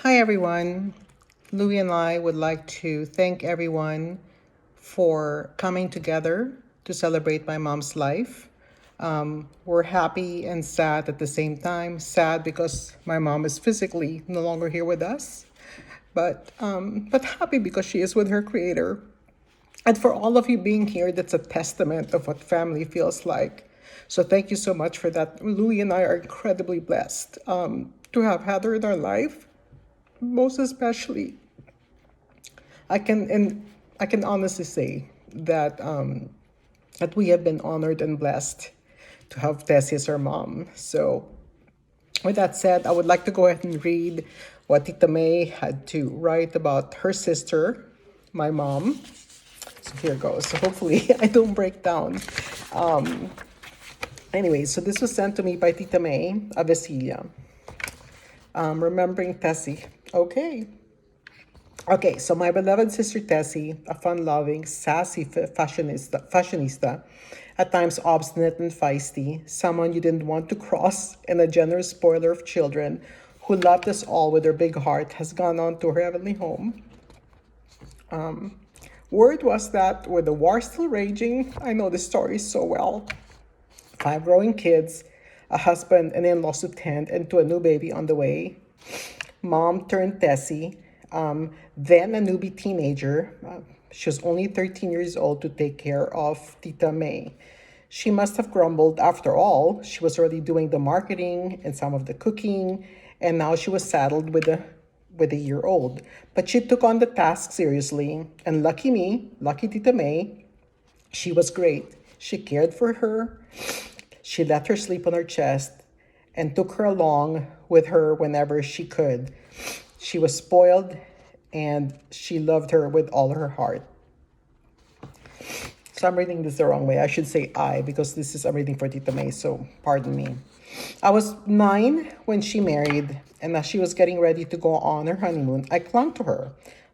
Hi, everyone. Louie and I would like to thank everyone for coming together to celebrate my mom's life. We're happy and sad at the same time. Sad because my mom is physically no longer here with us, but happy because she is with her creator. And for all of you being here, that's a testament of what family feels like. So thank you so much for that. Louie and I are incredibly blessed to have had her in our life. Most especially, I can and I can honestly say that we have been honored and blessed to have Tessie as our mom. So, with that said, I would like to go ahead and read what Tita May had to write about her sister, my mom. So here goes. So hopefully I don't break down. Anyway, so this was sent to me by Tita May Avesilia. Remembering Tessie. Okay. Okay, so my beloved sister Tessie, a fun-loving, sassy fashionista, at times obstinate and feisty, someone you didn't want to cross, and a generous spoiler of children who loved us all with her big heart, has gone on to her heavenly home. Word was that with the war still raging, I know the story so well. 5 growing kids, a husband and in-laws to tend, and to a new baby on the way. Mom turned Tessie, then a newbie teenager. She was only 13 years old to take care of Tita May. She must have grumbled. After all, she was already doing the marketing and some of the cooking, and now she was saddled with a year old. But she took on the task seriously, and lucky me, lucky Tita May, she was great. She cared for her. She let her sleep on her chest and took her along with her whenever she could. She was spoiled and she loved her with all her heart. So I'm reading this the wrong way. I should say I because I'm reading for Tita May, so pardon me. I was 9 when she married, and as she was getting ready to go on her honeymoon, I clung to her,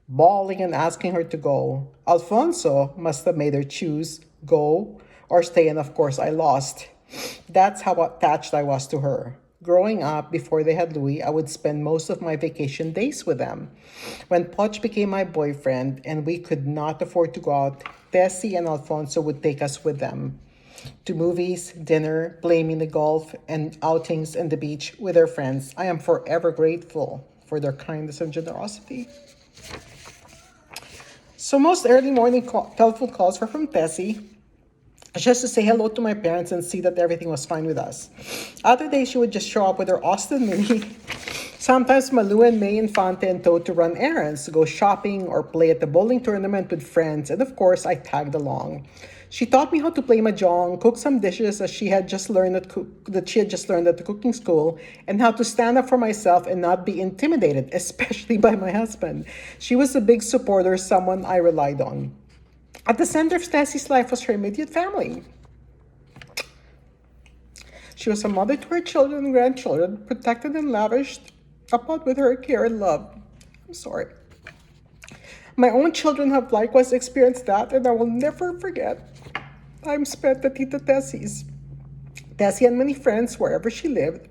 bawling and asking her to go. Alfonso must have made her choose go or stay, and of course I lost. That's how attached I was to her. Growing up, before they had Louis, I would spend most of my vacation days with them. When Poch became my boyfriend and we could not afford to go out, Tessie and Alfonso would take us with them to movies, dinner, playing mini golf, and outings and the beach with their friends. I am forever grateful for their kindness and generosity. So most early morning telephone calls were from Tessie, just to say hello to my parents and see that everything was fine with us. Other days, she would just show up with her Austin Mini. Sometimes Malu and May Infante and Toad to run errands, to go shopping, or play at the bowling tournament with friends, and of course, I tagged along. She taught me how to play mahjong, cook some dishes as she had just learned that she had just learned at the cooking school, and how to stand up for myself and not be intimidated, especially by my husband. She was a big supporter, someone I relied on. At the center of Tessie's life was her immediate family. She was a mother to her children and grandchildren, protected and lavished upon with her care and love. I'm sorry. My own children have likewise experienced that, and I will never forget time spent at Tita Tessie's. Tessie had many friends wherever she lived.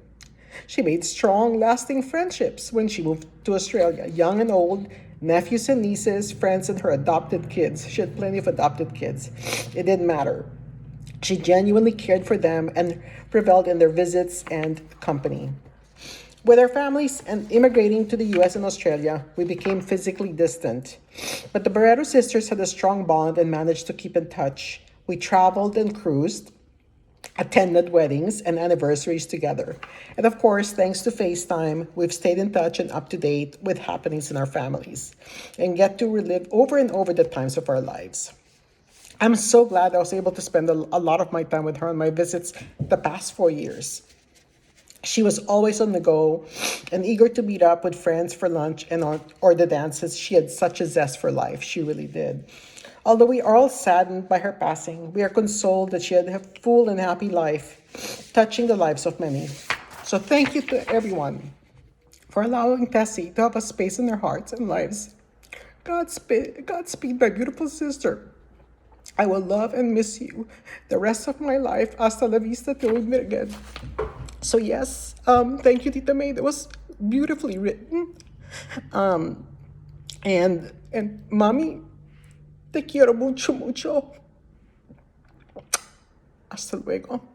She made strong, lasting friendships when she moved to Australia, young and old, nephews and nieces, friends, and her adopted kids. She had plenty of adopted kids. It didn't matter. She genuinely cared for them and reveled in their visits and company. With our families and immigrating to the US and Australia, we became physically distant. But the Barreto sisters had a strong bond and managed to keep in touch. We traveled and cruised, attended weddings and anniversaries together. And of course, thanks to FaceTime, we've stayed in touch and up to date with happenings in our families and get to relive over and over the times of our lives. I'm so glad I was able to spend a lot of my time with her on my visits the past 4 years. She was always on the go and eager to meet up with friends for lunch or the dances. She had such a zest for life. She really did. Although we are all saddened by her passing, we are consoled that she had a full and happy life, touching the lives of many. So thank you to everyone for allowing Tessie to have a space in their hearts and lives. Godspeed, my beautiful sister. I will love and miss you the rest of my life. Hasta la vista till we meet again. So yes, thank you, Tita May. That was beautifully written. And mami, te quiero mucho, mucho. Hasta luego.